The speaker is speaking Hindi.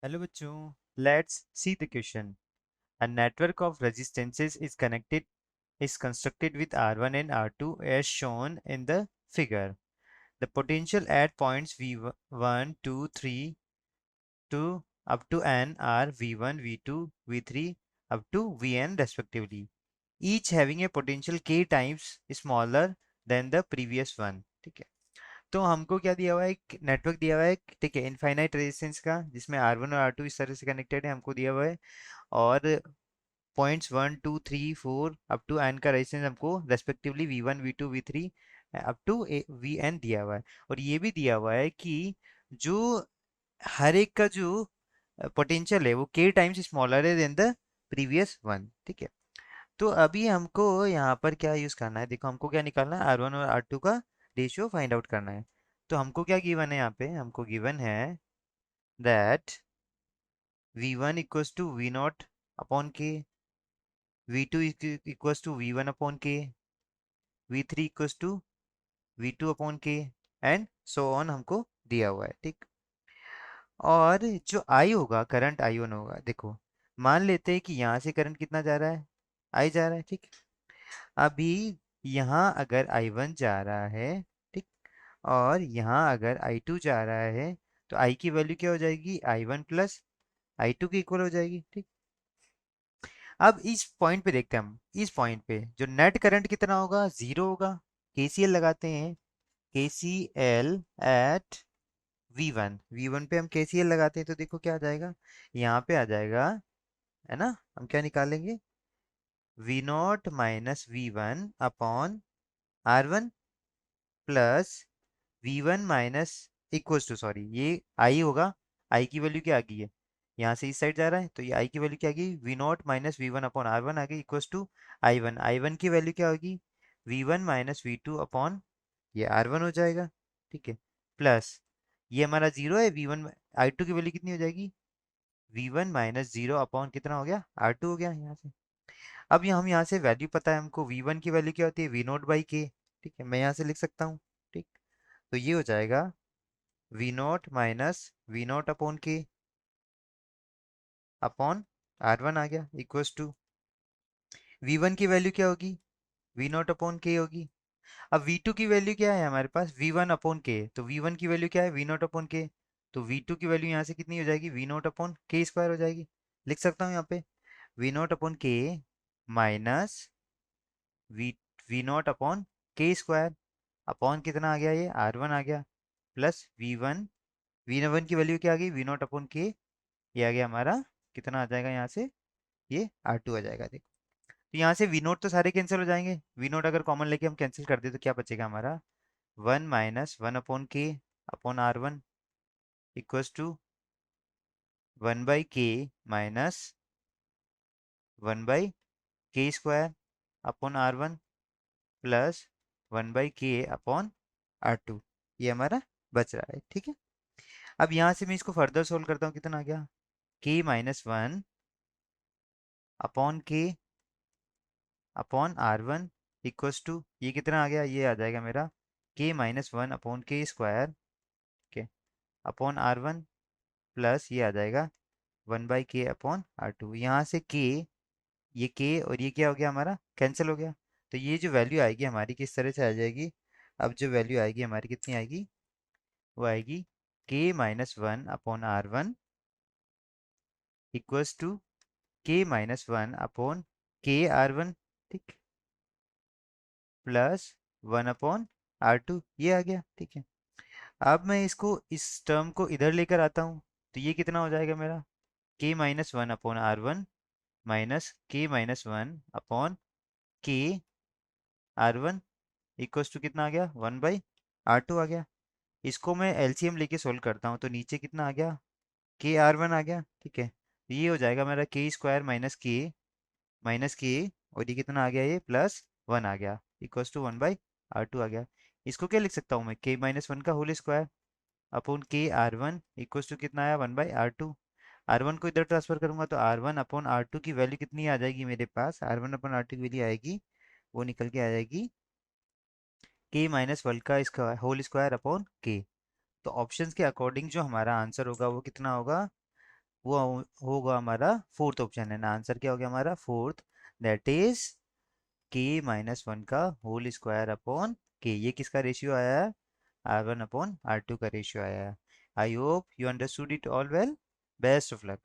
Hello बच्चों, let's see the question. A network of resistances is constructed with R1 and R2 as shown in the figure. The potential at points V1, 2, 3 to up to N are V1, V2, V3 up to Vn respectively, each having a potential K times smaller than the previous one. ठीक है, तो हमको क्या दिया हुआ है, एक नेटवर्क दिया हुआ है, ठीक है, इनफाइनाइट रेजिस्टेंस का, जिसमें R1 और R2 इस तरह से कनेक्टेड है, हमको दिया हुआ है। और पॉइंट्स 1 2 3 4 अप टू एन का रेजिस्टेंस हमको respectively V1 V2 V3 up to Vn दिया हुआ है। और ये भी दिया हुआ है कि जो हर एक का जो पोटेंशियल है वो k टाइम्स स्मॉलर है देन द प्रीवियस वन। ठीक है, तो अभी हमको यहाँ पर क्या यूज करना है, देखो हमको क्या निकालना है, R1 और R2 का रेशियो फाइंड आउट करना है। तो हमको क्या गिवन है, यहाँ पे हमको गिवन है that V1 equals to V0 upon के, V2 equals to V1 upon k, V3 equals to V2 upon k, and so on हमको दिया हुआ है। ठीक, और जो I होगा, करंट I1 होगा, देखो मान लेते हैं कि यहाँ से करंट कितना जा रहा है, I जा रहा है। ठीक, अभी यहाँ अगर I1 जा रहा है, ठीक, और यहाँ अगर I2 जा रहा है, तो I की वैल्यू क्या हो जाएगी, I1 प्लस I2 की इक्वल हो जाएगी। ठीक, अब इस पॉइंट पे देखते हैं, हम इस पॉइंट पे जो नेट करंट कितना होगा, जीरो होगा। KCL लगाते हैं, KCL एट V1 पे हम KCL लगाते हैं, तो देखो क्या आ जाएगा, यहाँ पे आ जाएगा, है ना, हम क्या निकालेंगे, V0 minus V1 upon R1 plus V1 minus equals to, sorry ये I होगा, I की वैल्यू क्या आ गई है, यहाँ से इस साइड जा रहा है, तो ये I की वैल्यू क्या आ गई, V0 minus V1 upon R1 आ गई इक्वल्स टू I1 की वैल्यू क्या होगी, V1 माइनस V2 अपॉन ये R1 हो जाएगा। ठीक है, प्लस ये हमारा जीरो है, V1 I2 की वैल्यू कितनी हो जाएगी, V1 माइनस जीरो अपॉन कितना हो गया, R2 हो गया यहाँ से। अब हम यहाँ से वैल्यू पता है हमको, V1 की वैल्यू क्या होती है, V0 बाई के। ठीक है, मैं यहाँ से लिख सकता हूँ। ठीक, तो ये हो जाएगा V0 minus V0 upon k upon R1 आ गया इक्वल्स टू V1 की वैल्यू क्या होगी, V0 अपॉन के होगी। अब V2 की वैल्यू क्या है हमारे पास, V1 अपॉन के, तो V1 की वैल्यू क्या है, V0 अपॉन के, तो V2 की वैल्यू यहाँ से कितनी हो जाएगी, V0 अपॉन के स्क्वायर हो जाएगी। लिख सकता हूँ यहाँ पे V0 अपॉन के माइनस वी V0 अपॉन के स्क्वायर अपॉन कितना आ गया, ये R1 आ गया, प्लस V1 की वैल्यू क्या आ गई, V0 अपॉन के, ये आ गया हमारा, कितना आ जाएगा यहाँ से, ये R2 आ जाएगा। देखो, तो यहाँ से V0 तो सारे कैंसिल हो जाएंगे, V0 अगर कॉमन लेके हम कैंसिल कर दे तो क्या बचेगा हमारा, 1 - 1 upon k upon R1 equals to 1/k minus 1/k square upon R1 plus 1/k upon R2, ये हमारा बच रहा है। ठीक है, अब यहाँ से मैं इसको फर्दर सोल्व करता हूँ, कितना आ गया, k - 1 upon k upon R1 equals to, ये कितना आ गया, ये आ जाएगा मेरा k - 1 अपॉन के स्क्वायर, ठीक है, अपॉन R1 प्लस ये आ जाएगा 1/k अपॉन R2। यहाँ से k, ये k और ये क्या हो गया हमारा, कैंसिल हो गया। तो ये जो वैल्यू आएगी हमारी किस तरह से आ जाएगी, अब जो वैल्यू आएगी हमारी कितनी आएगी, वो आएगी k - 1 upon R1 equals to k - 1 upon k R1, ठीक, प्लस 1/R2, ये आ गया। ठीक है, अब मैं इसको, इस टर्म को इधर लेकर आता हूँ, तो ये कितना हो जाएगा मेरा, k - 1 upon R1 minus k - 1 upon k R1 equals to कितना आ गया, 1/R2 आ गया। इसको मैं एलसीएम लेके सोल्व करता हूँ, तो नीचे कितना आ गया, k R1 आ गया। ठीक है, तो ये हो जाएगा मेरा के स्क्वायर माइनस के, और ये कितना आ गया, ये +1 आ गया इक्वल्स टू 1/R2 आ गया। इसको क्या लिख सकता हूँ मैं, k - 1 का whole square upon k R1 equals to कितना आया, 1/R2। R1 को इधर ट्रांसफर करूंगा तो R1 अपॉन R2 की वैल्यू कितनी आ जाएगी मेरे पास, R1 अपॉन R2 की वैल्यू आएगी, वो निकल के आ जाएगी k - 1 का इसका होल स्क्वायर अपॉन के। तो ऑप्शंस के अकॉर्डिंग जो हमारा आंसर होगा वो कितना होगा, वो होगा हमारा फोर्थ ऑप्शन है ना। आंसर क्या हो गया हमारा फोर्थ, दैट इज k-1 का होल स्क्वायर अपॉन के। ये किसका रेशियो आया है? R1 अपॉन R2 का रेशियो आया है। I hope you understood it all well. Best of luck.